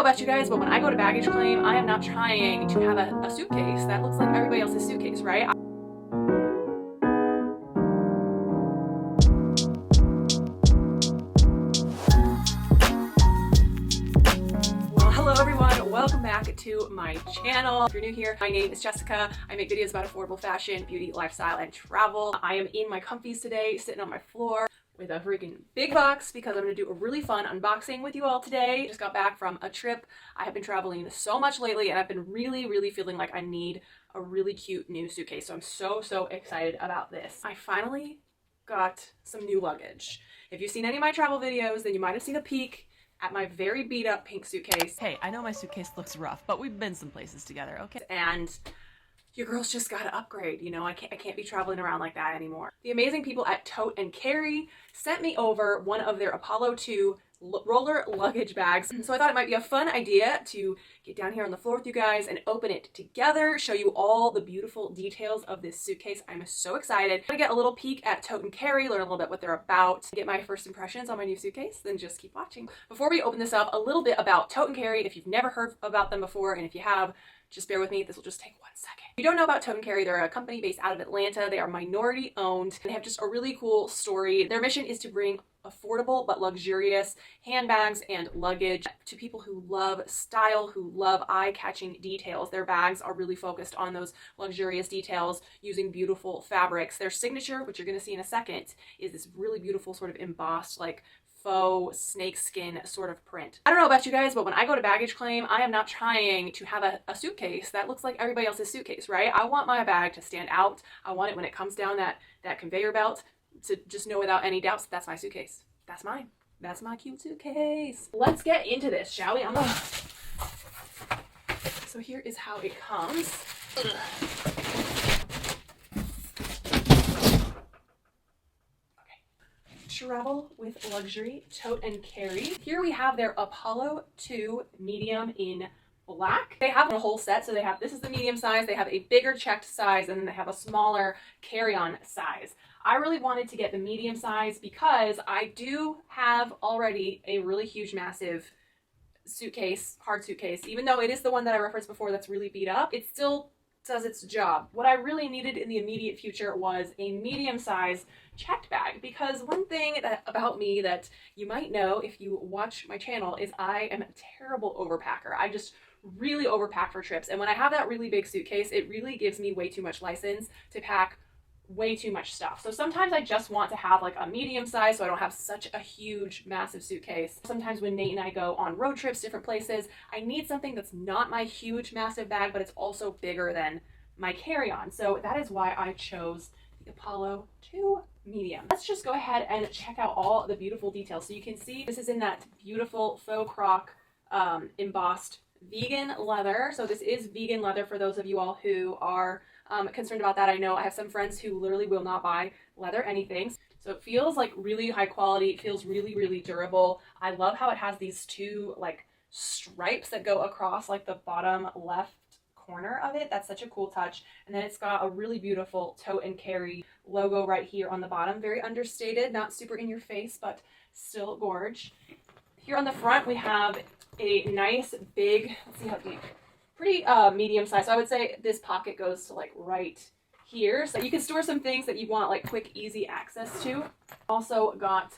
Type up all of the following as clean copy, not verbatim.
about you guys, but when I go to baggage claim, I am not trying to have a suitcase that looks like everybody else's suitcase, right? Hello everyone, welcome back to my channel. If you're new here, my name is Jessica. I make videos about affordable fashion, beauty, lifestyle, and travel. I am in my comfies today, sitting on my floor with a freaking big box because I'm going to do a really fun unboxing with you all today. Just got back from a trip. I have been traveling so much lately and I've been really feeling like I need a really cute new suitcase. So I'm so excited about this. I finally got some new luggage. If you've seen any of my travel videos, then you might have seen a peek at my very beat up pink suitcase. Hey, I know my suitcase looks rough, but we've been some places together, okay? And your girl's just gotta upgrade, you know, I can't be traveling around like that anymore. The amazing people at Tote and Carry sent me over one of their Apollo 2 roller luggage bags. So I thought it might be a fun idea to get down here on the floor with you guys and open it together, show you all the beautiful details of this suitcase. I'm so excited. I'm gonna get a little peek at Tote and Carry, learn a little bit what they're about, get my first impressions on my new suitcase, then just keep watching. Before we open this up, a little bit about Tote and Carry. If you've never heard about them before, and if you have, just bear with me, this will just take 1 second. If you don't know about Tote and Carry, they're a company based out of Atlanta. They are minority owned and they have just a really cool story. Their mission is to bring affordable but luxurious handbags and luggage to people who love style, who love eye-catching details. Their bags are really focused on those luxurious details using beautiful fabrics. Their signature, which you're going to see in a second, is this really beautiful sort of embossed, like faux snakeskin sort of print. I don't know about you guys, but when I go to baggage claim, I am not trying to have a suitcase that looks like everybody else's suitcase, right? I want my bag to stand out. I want it when it comes down that conveyor belt to just know without any doubts that's my suitcase. That's mine. That's my cute suitcase. Let's get into this, shall we? So here is how it comes. Travel with luxury, Tote and Carry. Here we have their Apollo 2 medium in black. They have a whole set, so they have, this is the medium size, they have a bigger checked size, and then they have a smaller carry-on size. I really wanted to get the medium size because I do have already a really huge, massive suitcase, hard suitcase. Even though it is the one that I referenced before that's really beat up, it still does its job. What I really needed in the immediate future was a medium size checked bag, because one thing about me that you might know if you watch my channel is I am a terrible overpacker. I just really overpack for trips, and when I have that really big suitcase, it really gives me way too much license to pack way too much stuff. So sometimes I just want to have like a medium size so I don't have such a huge massive suitcase. Sometimes when Nate and I go on road trips, different places, I need something that's not my huge massive bag, but it's also bigger than my carry-on. So that is why I chose the Apollo 2 medium. Let's just go ahead and check out all the beautiful details. So you can see this is in that beautiful faux croc embossed vegan leather. So this is vegan leather for those of you all who are concerned about that. I know I have some friends who literally will not buy leather anything. So it feels like really high quality. It feels really durable. I love how it has these two like stripes that go across like the bottom left corner of it. That's such a cool touch. And then it's got a really beautiful Tote and Carry logo right here on the bottom. Very understated, not super in your face, but still gorge. Here on the front we have a nice big, let's see how deep, pretty medium size. So I would say this pocket goes to like right here. So you can store some things that you want like quick, easy access to. Also got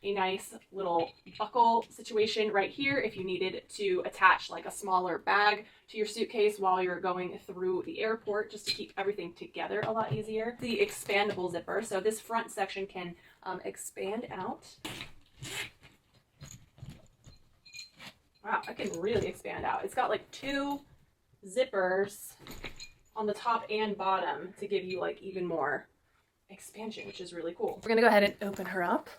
a nice little buckle situation right here if you needed to attach like a smaller bag to your suitcase while you're going through the airport, just to keep everything together a lot easier. The expandable zipper. So this front section can expand out. Wow, it can really expand out. It's got like 2 zippers on the top and bottom to give you like even more expansion, which is really cool. We're gonna go ahead and open her up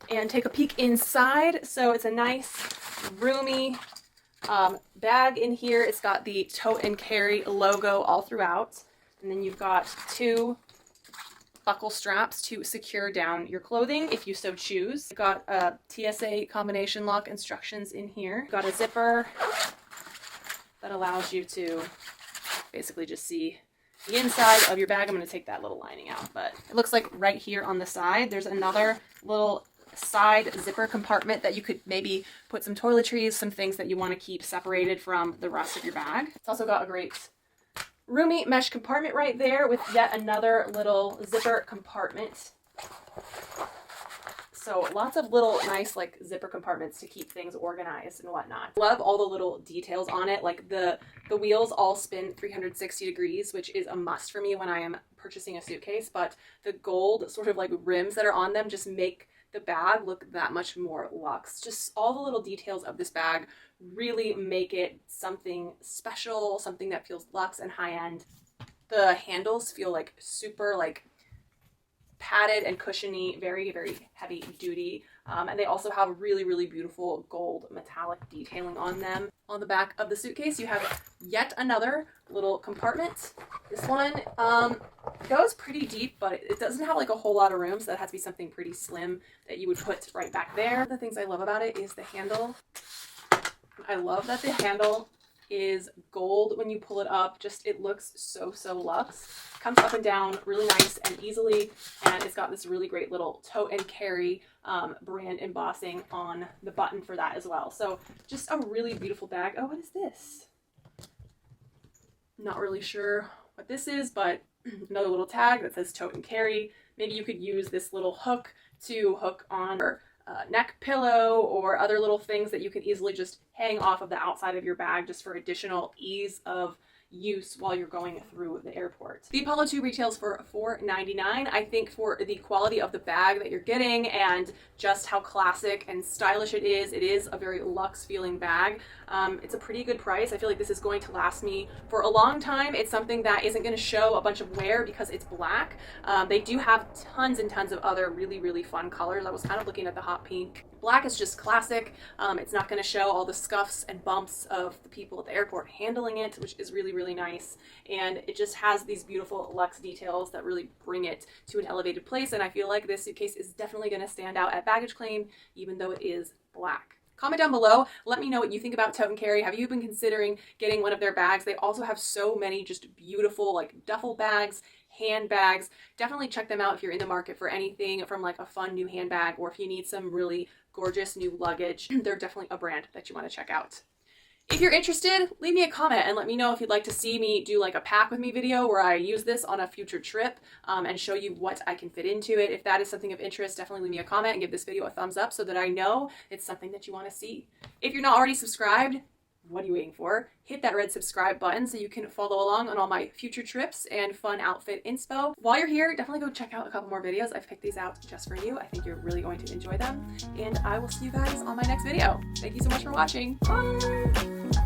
and take a peek inside. So it's a nice roomy bag in here. It's got the Tote and Carry logo all throughout, and then you've got 2 buckle straps to secure down your clothing if you so choose. You've got a TSA combination lock instructions in here. You've got a zipper that allows you to basically just see the inside of your bag. I'm going to take that little lining out, but it looks like right here on the side there's another little side zipper compartment that you could maybe put some toiletries, some things that you want to keep separated from the rest of your bag. It's also got a great roomy mesh compartment right there with yet another little zipper compartment. So lots of little nice like zipper compartments to keep things organized and whatnot. Love all the little details on it. Like the wheels all spin 360 degrees, which is a must for me when I am purchasing a suitcase. But the gold sort of like rims that are on them just make the bag look that much more luxe. Just all the little details of this bag really make it something special, something that feels luxe and high-end. The handles feel like super like padded and cushiony, very, very heavy duty. And they also have really, really beautiful gold metallic detailing on them. On the back of the suitcase, you have yet another little compartment. This one goes pretty deep, but it doesn't have like a whole lot of room, so that has to be something pretty slim that you would put right back there. The things I love about it is the handle. I love that the handle is gold when you pull it up. Just it looks so luxe. Comes up and down really nice and easily, and it's got this really great little Tote and Carry brand embossing on the button for that as well. So just a really beautiful bag. Oh, what is this? Not really sure what this is, but another little tag that says Tote and Carry. Maybe you could use this little hook to hook on your neck pillow or other little things that you can easily just hang off of the outside of your bag just for additional ease of use while you're going through the airport. The Apollo 2 retails for $4.99. I think for the quality of the bag that you're getting and just how classic and stylish it is a very luxe feeling bag. It's a pretty good price. I feel like this is going to last me for a long time. It's something that isn't going to show a bunch of wear because it's black. They do have tons and tons of other really, really fun colors. I was kind of looking at the hot pink. Black is just classic. It's not going to show all the scuffs and bumps of the people at the airport handling it, which is really, really nice. And it just has these beautiful luxe details that really bring it to an elevated place. And I feel like this suitcase is definitely going to stand out at baggage claim, even though it is black. Comment down below. Let me know what you think about Tote and Carry. Have you been considering getting one of their bags? They also have so many just beautiful like duffel bags, handbags. Definitely check them out if you're in the market for anything from like a fun new handbag, or if you need some really gorgeous new luggage. They're definitely a brand that you want to check out. If you're interested, leave me a comment and let me know if you'd like to see me do like a pack with me video where I use this on a future trip and show you what I can fit into it. If that is something of interest, definitely leave me a comment and give this video a thumbs up so that I know it's something that you want to see. If you're not already subscribed, what are you waiting for? Hit that red subscribe button so you can follow along on all my future trips and fun outfit inspo. While you're here, definitely go check out a couple more videos. I've picked these out just for you. I think you're really going to enjoy them. And I will see you guys on my next video. Thank you so much for watching. Bye!